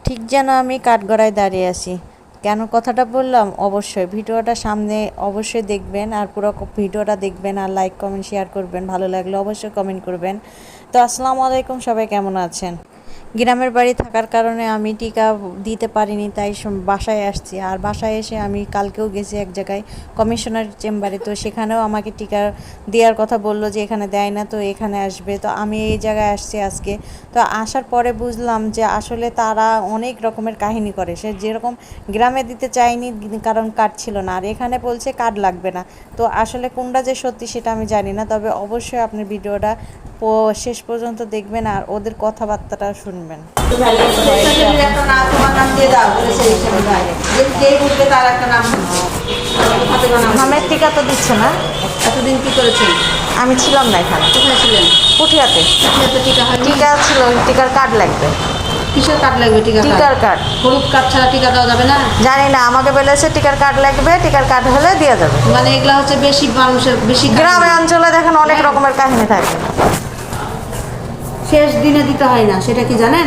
ঠিক যেন আমি কাঠগড়ায় দাঁড়িয়ে আছি। কেন কথাটা বললাম? অবশ্যই ভিডিওটা সামনে অবশ্যই দেখবেন, আর পুরো ভিডিওটা দেখবেন, আর লাইক কমেন্ট শেয়ার করবেন। ভালো লাগলে অবশ্যই কমেন্ট করবেন। তো আসসালামু আলাইকুম, সবাই কেমন আছেন? গ্রামের বাড়ি থাকার কারণে আমি টিকা দিতে পারিনি, তাই বাসায় আসছি। আর বাসায় এসে আমি কালকেও গেছি এক জায়গায় কমিশনার চেম্বারে, তো সেখানেও আমাকে টিকা দেওয়ার কথা বললো যে এখানে দেয় না, তো এখানে আসবে। তো আমি এই জায়গায় আসছি আজকে। তো আসার পরে বুঝলাম যে আসলে তারা অনেক রকমের কাহিনী করে। সে যেরকম গ্রামে দিতে চায়নি কারণ কার্ড ছিল না, আর এখানে বলছে কার্ড লাগবে না। তো আসলে কোনটা যে সত্যি সেটা আমি জানি না, তবে অবশ্যই আপনার ভিডিওটা শেষ পর্যন্ত দেখবেন আর ওদের কথাবার্তাটা শুনবেন। নামের টিকা তো দিচ্ছে না। এতদিন কি করেছেন? আমি ছিলাম না এখানে। কোথায় ছিলেন? পুঠিয়াতে। পুঠিয়াতে টিকা হয়নি? টিকা ছিল, টিকার কার্ড লাগবে। কিসের কার্ড লাগবে? টিকার কার্ড। হলুদ কার্ড ছাড়া টিকা দেওয়া যাবে না? জানি না, আমাকে বলেছে টিকার কার্ড লাগবে, টিকার কার্ড হলে দেওয়া যাবে। মানে এগুলা হচ্ছে বেশি মানুষের বেশি গ্রামে অঞ্চলে দেখেন অনেক রকমের কাহিনী থাকে। শেষ দিনে দিতে হয় না, সেটা কি জানেন?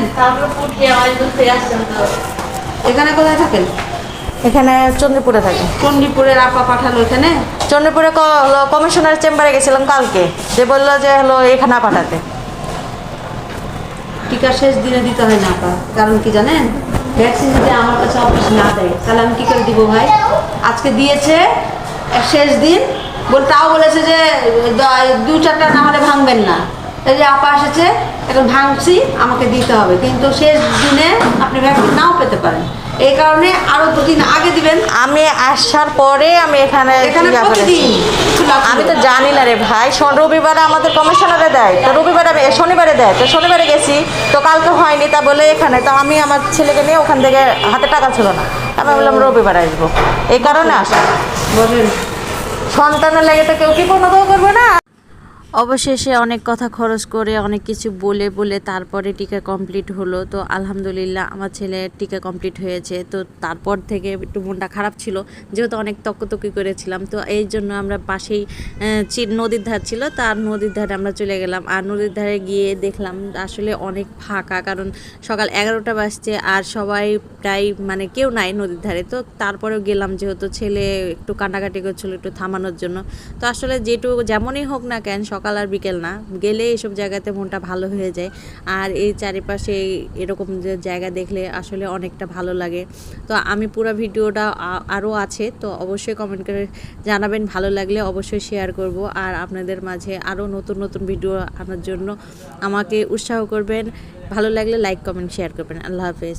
এখানে কোথায় থাকেন? এখানে চণ্ডীপুরে থাকি। চণ্ডীপুরের আপা পাঠালো এখানে? চণ্ডীপুরে কমিশনার চেম্বারে গেছিলাম কালকে, যে বললো যে এখানে পাঠাতে। টিকা শেষ দিনে দিতে হয় না আপা, কারণ কি জানেন? ভ্যাকসিন যদি আমার কাছে অফিস না দেয় তাহলে আমি কি করে দিব ভাই? আজকে দিয়েছে শেষ দিন, তাও বলেছে যে 2-4টা না হলে ভাঙবেন না। এই যে আপা এসেছে, এখন ভাঙছি, আমাকে দিতে হবে, কিন্তু শেষ দিনে আপনি ভ্যাকসিন নাও পেতে পারেন। এই কারণে আরো 2 দিন আগে দিবেন। আমি আসার পরে আমি এখানে আমি তো জানি না রে ভাই। রবিবারে আমাদের কমিশনারে দেয়, তো রবিবারে আমি শনিবারে দেয়, তো শনিবারে গেছি, তো কালকে হয়নি, তা বলে এখানে। তো আমি আমার ছেলেকে নিয়ে ওখান থেকে, হাতে টাকা ছিল না, আমি বললাম রবিবারে আসবো, এই কারণে আসা। বলেন, সন্তানের লেগে তো কেউ কি কোনো করবে না। অবশেষে অনেক কথা খরচ করে অনেক কিছু বলে বলে তারপরে টিকা কমপ্লিট হলো। তো আলহামদুলিল্লাহ আমার ছেলের টিকা কমপ্লিট হয়েছে। তো তারপর থেকে একটু মনটা খারাপ ছিল, যেহেতু অনেক তক্কতক্কি করেছিলাম। তো এই জন্য আমরা পাশেই নদীর ধার ছিল, তার নদীর ধারে আমরা চলে গেলাম। আর নদীর ধারে গিয়ে দেখলাম আসলে অনেক ফাঁকা, কারণ সকাল 11টা বাজছে আর সবাই প্রায় মানে কেউ নাই নদীর ধারে। তো তারপরেও গেলাম, যেহেতু ছেলে একটু কান্নাকাটি করছিল একটু থামানোর জন্য। তো আসলে যেমনই হোক না কেন, সকাল আর বিকেল না গেলে এইসব জায়গাতে মনটা ভালো হয়ে যায়। আর এই চারিপাশে এরকম যে জায়গা দেখলে আসলে অনেকটা ভালো লাগে। তো আমি পুরো ভিডিওটা আরও আছে, তো অবশ্যই কমেন্ট করে জানাবেন। ভালো লাগলে অবশ্যই শেয়ার করব, আর আপনাদের মাঝে আরও নতুন নতুন ভিডিও আনার জন্য আমাকে উৎসাহ করবেন। ভালো লাগলে লাইক কমেন্ট শেয়ার করবেন। আল্লাহ হাফেজ।